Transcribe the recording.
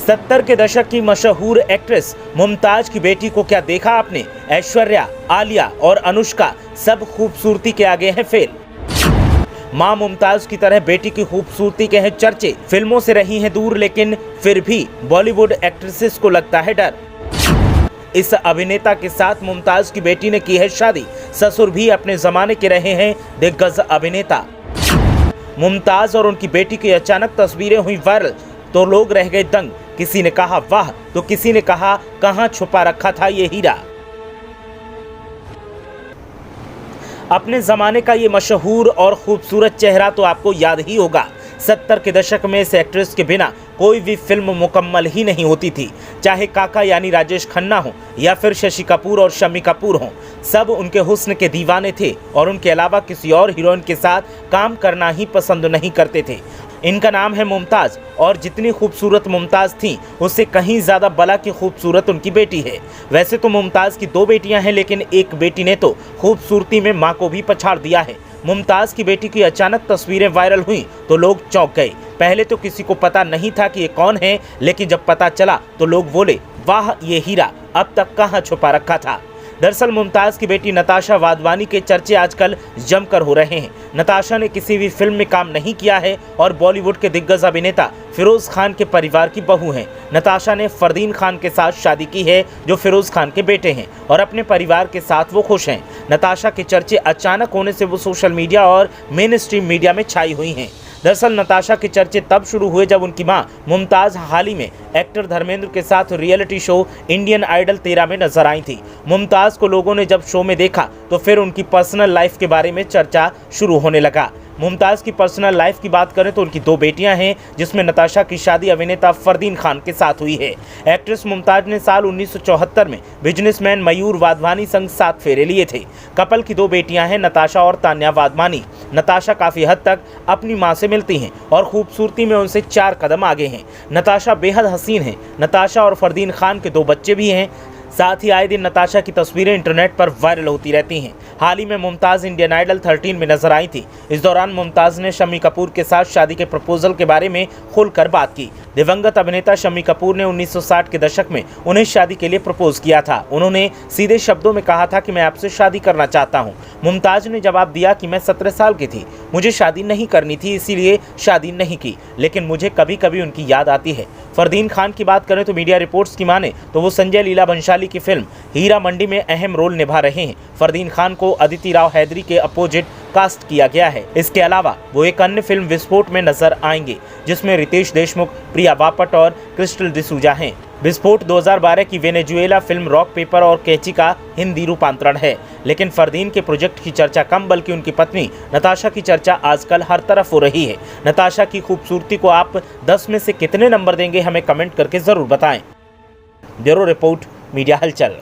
70 के दशक की मशहूर एक्ट्रेस मुमताज की बेटी को क्या देखा आपने? ऐश्वर्या, आलिया और अनुष्का सब खूबसूरती के आगे हैं फेल। मां मुमताज की तरह बेटी की खूबसूरती के हैं चर्चे। फिल्मों से रही हैं दूर, लेकिन फिर भी बॉलीवुड एक्ट्रेसेस को लगता है डर। इस अभिनेता के साथ मुमताज की बेटी ने की है शादी। ससुर भी अपने जमाने के रहे हैं दिग्गज अभिनेता। मुमताज और उनकी बेटी की अचानक तस्वीरें हुई वायरल तो लोग रह गए दंग। किसी ने कहा वाह तो किसी ने कहा कहां छुपा रखा था ये हीरा। अपने जमाने का ये मशहूर और खूबसूरत चेहरा तो आपको याद ही होगा। 70 के दशक में इस एक्ट्रेस के बिना कोई भी फिल्म मुकम्मल ही नहीं होती थी। चाहे काका यानी राजेश खन्ना हो या फिर शशि कपूर और शम्मी कपूर हो, सब उनके हुस्न के दीवाने थे और उनके अलावा किसी और हीरोइन के साथ काम करना ही पसंद नहीं करते थे। इनका नाम है मुमताज और जितनी खूबसूरत मुमताज थी उससे कहीं ज़्यादा बला की खूबसूरत उनकी बेटी है। वैसे तो मुमताज की 2 बेटियां हैं, लेकिन एक बेटी ने तो खूबसूरती में मां को भी पछाड़ दिया है। मुमताज की बेटी की अचानक तस्वीरें वायरल हुई तो लोग चौंक गए। पहले तो किसी को पता नहीं था कि ये कौन है, लेकिन जब पता चला तो लोग बोले वाह ये हीरा अब तक कहां छुपा रखा था। दरअसल मुमताज की बेटी नताशा वाधवानी के चर्चे आजकल जमकर हो रहे हैं। नताशा ने किसी भी फिल्म में काम नहीं किया है और बॉलीवुड के दिग्गज अभिनेता फिरोज खान के परिवार की बहू हैं। नताशा ने फरदीन खान के साथ शादी की है जो फिरोज खान के बेटे हैं और अपने परिवार के साथ वो खुश हैं। नताशा के चर्चे अचानक होने से वो सोशल मीडिया और मेन स्ट्रीम मीडिया में छाई हुई हैं। दरअसल नताशा के चर्चे तब शुरू हुए जब उनकी मां मुमताज हाल ही में एक्टर धर्मेंद्र के साथ रियलिटी शो इंडियन आइडल 13 में नजर आई थी। मुमताज को लोगों ने जब शो में देखा तो फिर उनकी पर्सनल लाइफ के बारे में चर्चा शुरू होने लगा। मुमताज की पर्सनल लाइफ की बात करें तो उनकी 2 बेटियां हैं, जिसमें नताशा की शादी अभिनेता फरदीन खान के साथ हुई है। एक्ट्रेस मुमताज ने साल 1974 में बिजनेसमैन मयूर वाधवानी संग 7 फेरे लिए थे। कपल की 2 बेटियां हैं, नताशा और तान्या वाधवानी। नताशा काफ़ी हद तक अपनी मां से मिलती हैं और खूबसूरती में उनसे 4 कदम आगे हैं। नताशा बेहद हसीन हैं। नताशा और फरदीन खान के 2 बच्चे भी हैं। साथ ही आए दिन नताशा की तस्वीरें इंटरनेट पर वायरल होती रहती हैं। हाल ही में मुमताज इंडियन आइडल 13 में नजर आई थी। इस दौरान मुमताज ने शम्मी कपूर के साथ शादी के प्रपोजल के बारे में खुलकर बात की। दिवंगत अभिनेता शम्मी कपूर ने 1960 के दशक में उन्हें शादी के लिए प्रपोज किया था। उन्होंने सीधे शब्दों में कहा था कि मैं आपसे शादी करना चाहता हूं। मुमताज ने जवाब दिया कि मैं 17 साल की थी, मुझे शादी नहीं करनी थी, इसीलिए शादी नहीं की, लेकिन मुझे कभी कभी उनकी याद आती है। फरदीन खान की बात करें तो मीडिया रिपोर्ट्स की माने तो वो संजय लीला भंसाली की फिल्म हीरा मंडी में अहम रोल निभा रहे हैं। फरदीन खान को अदिति राव हैदरी के अपोजिट कास्ट किया गया है। इसके अलावा वो एक अन्य फिल्म विस्फोट में नजर आएंगे, जिसमें रितेश देशमुख, प्रिया बापट और क्रिस्टल डिसूजा हैं। विस्फोट 2012 की वेनेजुएला फिल्म रॉक पेपर और कैची का हिंदी रूपांतरण है। लेकिन फरदीन के प्रोजेक्ट की चर्चा कम, बल्कि उनकी पत्नी नताशा की चर्चा आजकल हर तरफ हो रही है। नताशा की खूबसूरती को आप 10 में से कितने नंबर देंगे, हमें कमेंट करके जरूर बताएं। ब्यूरो रिपोर्ट, मीडिया हलचल।